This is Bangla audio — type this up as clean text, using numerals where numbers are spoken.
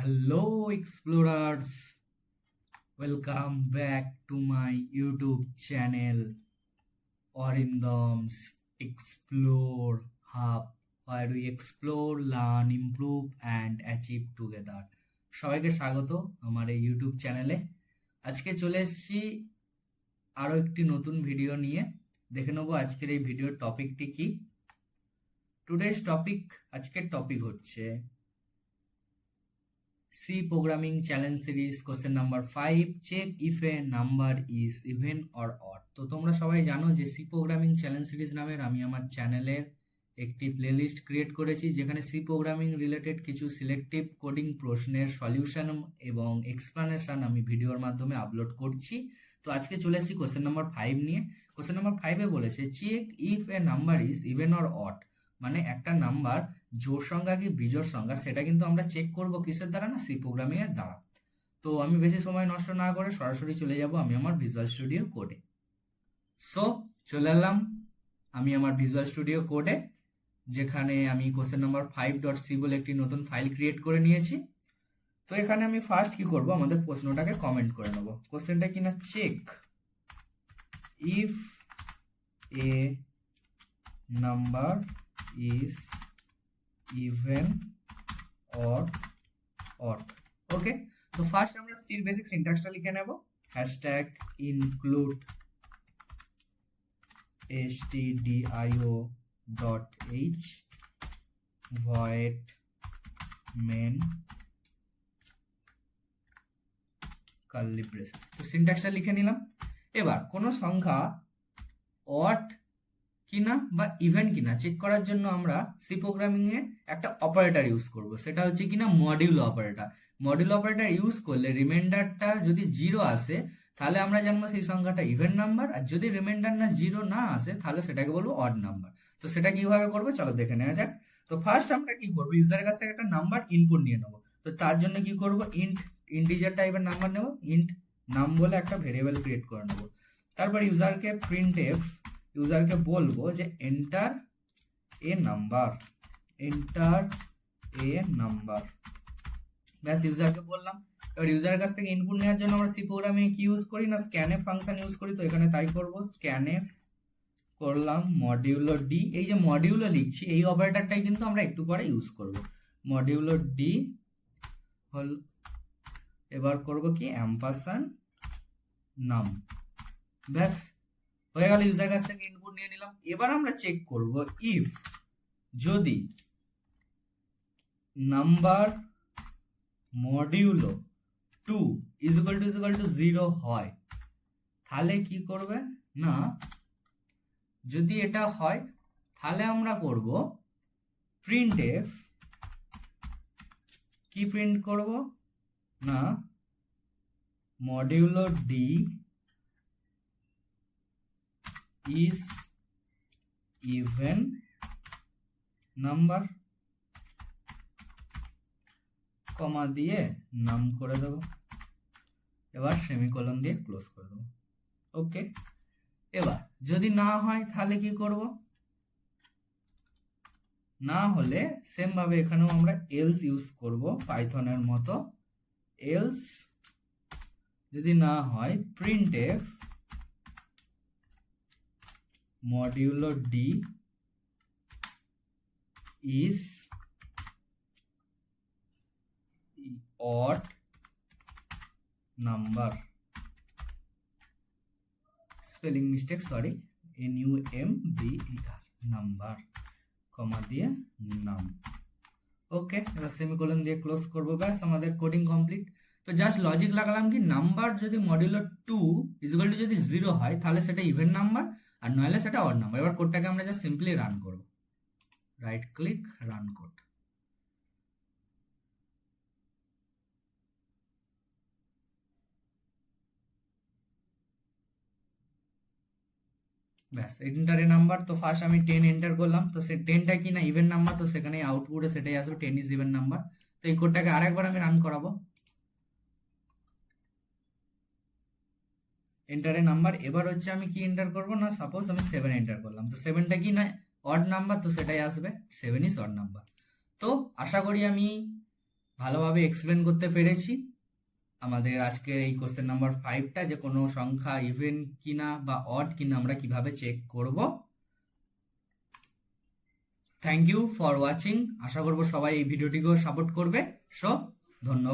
Hello, explorers. Welcome back to my YouTube channel, Orindham's Explore Hub, where we explore, learn, improve, and achieve together. সবাইকে স্বাগত আমার এই ইউটিউব চ্যানেলে। আজকে চলে এসেছি আরও একটি নতুন ভিডিও নিয়ে। দেখে নেবো আজকের এই ভিডিওর টপিকটি কি। আজকের টপিক হচ্ছে C Programming Challenge Series Question Number 5 Check if a number is even or odd। তো তোমরা সবাই জানো যে C Programming Challenge Series নামের আমি আমার চ্যানেলের একটি প্লেলিস্ট ক্রিয়েট করেছি, যেখানে C Programming রিলেটেড কিছু সিলেক্টিভ কোডিং প্রশ্নের সলিউশন এবং এক্সপ্লানেশন আমি ভিডিওর মাধ্যমে আপলোড করছি। তো আজকে চলে এসেছি কোশ্চেন নাম্বার 5 নিয়ে। কোশ্চেন নাম্বার 5-এ বলেছে check if a number is even or odd, মানে একটা নাম্বার জোড় সংখ্যা কি বিজোড় সংখ্যা সেটা কিন্তু আমরা চেক করব কিসের দ্বারা, না সি প্রোগ্রামিং এর দ্বারা। তো আমি বেশি সময় নষ্ট না করে সরাসরি চলে যাব আমি আমার ভিজুয়াল স্টুডিও কোডে। সো চলে এলাম আমি আমার ভিজুয়াল স্টুডিও কোডে, যেখানে আমি কোশ্চেন নাম্বার 5.c বলে একটি নতুন ফাইল ক্রিয়েট করে নিয়েছি। তো এখানে আমি ফার্স্ট কি করব, আমাদের প্রশ্নটাকে কমেন্ট করে নেব। কোশ্চেনটা কিনা check if a number is even or odd। Okay, তো ফার্স্ট আমরা সির বেসিক সিনট্যাক্সটা লিখে নেব। Hashtag include stdio.h void main curly braces। তো সিনট্যাক্সটা লিখে নিলাম। এবার কোনো সংখ্যা অড কিনা বা ইভেন কিনা চেক করার জন্য আমরা সি প্রোগ্রামিং এ একটা অপারেটর ইউজ করব, সেটা হচ্ছে কিনা module operator. Module operator use করলে রিমাইন্ডারটা যদি 0 আসে তাহলে আমরা জানবো সেই সংখ্যাটা ইভেন নাম্বার, আর যদি রিমাইন্ডার 0 না আসে তাহলে সেটাকে বলবো অড নাম্বার। তো সেটা কিভাবে করবো চলো দেখে নেওয়া যাক। তো ফার্স্ট আমরা কি করবো, ইউজারের কাছ থেকে একটা নাম্বার ইনপুট নিয়ে নেবো। তো তার জন্য কি করবো, ইন্টিজার টাইপের নাম্বার নেবো, ইন্ট নাম বলে একটা ভেরিয়েবল ক্রিয়েট করে নেবো। তারপর ইউজারকে ইউজারকে বলবো যে এন্টার এ নাম্বার, ব্যাস ইউজারকে বললাম। এবার ইউজারের কাছ থেকে ইনপুট নেওয়ার জন্য আমরা সি প্রোগ্রামে কি ইউজ করি, না স্ক্যানএফ ফাংশন ইউজ করি। তো এখানে তাই করব, স্ক্যানএফ করলাম মডিউলো ডি। এই যে মডিউলো লিখছি এই অপারেটরটাই কিন্তু আমরা একটু পরে ইউজ করব, মডিউলো ডি হল। এবার করব কি অ্যাম্পারস্যান্ড নাম, ব্যাস হয়ে গেল। ইউজার কাছ থেকে ইনপুট নিয়ে নিলাম। এবার আমরা চেক করব ইফ যদি number modulo 2 is equal to 0 হয় তাহলে কি করবে, না যদি এটা হয় তাহলে আমরা করব প্রিন্টএফ। কি প্রিন্ট করব, না modulo D is even number, কমা দিয়ে নাম করে দেব। এবার সেমিকোলন দিয়ে ক্লোজ করে দেব। ওকে, এবার যদি না হয় তাহলে কি করব, না হলে সেম ভাবে এখানেও আমরা এলস ইউজ করব পাইথনের মতো। এলস যদি না হয় printf modulo d is odd number, spelling mistake, sorry, number, number comma দিয়ে নাম। ওকে, এবার সেমিকোলন দিয়ে ক্লোজ করব। ব্যাস আমাদের কোডিং কমপ্লিট। তো জাস্ট লজিক লাগালাম কি নাম্বার যদি মডিউলো 2 ইজ ইকুয়াল টু যদি 0 হয় তাহলে সেটা ইভেন নাম্বার, আর নইলে সেটা অড নাম্বার। এবার কোডটাকে আমরা জাস্ট সিম্পলি রান করব, রাইট ক্লিক রান কোড। ব্যাস এন্টারে নাম্বার। তো ফার্স্ট আমি 10 এন্টার করলাম, তো সে 10টা কি না ইভেন নাম্বার, তো সেখানে আউটপুটে সেটাই আসবে 10 ইজ ইভেন নাম্বার। তো এই কোডটাকে আরেকবার আমি রান করাবো, এন্টারে নাম্বার। এবার হচ্ছে আমি কি এন্টার করব, না সাপোজ আমি 7 এন্টার করলাম, তো 7টা কি না অড নাম্বার, তো সেটাই আসবে 7 ইজ অড নাম্বার। তো আশা করি আমি ভালোভাবে এক্সপ্লেন করতে পেরেছি আমাদের আজকের এই কোশ্চেন নাম্বার 5টা, যে কোনো সংখ্যা ইভেন কিনা বা অড কিনা আমরা কিভাবে চেক করব। Thank you for watching. আশা করব সবাই এই ভিডিওটিকেও সাপোর্ট করবে। সো ধন্যবাদ।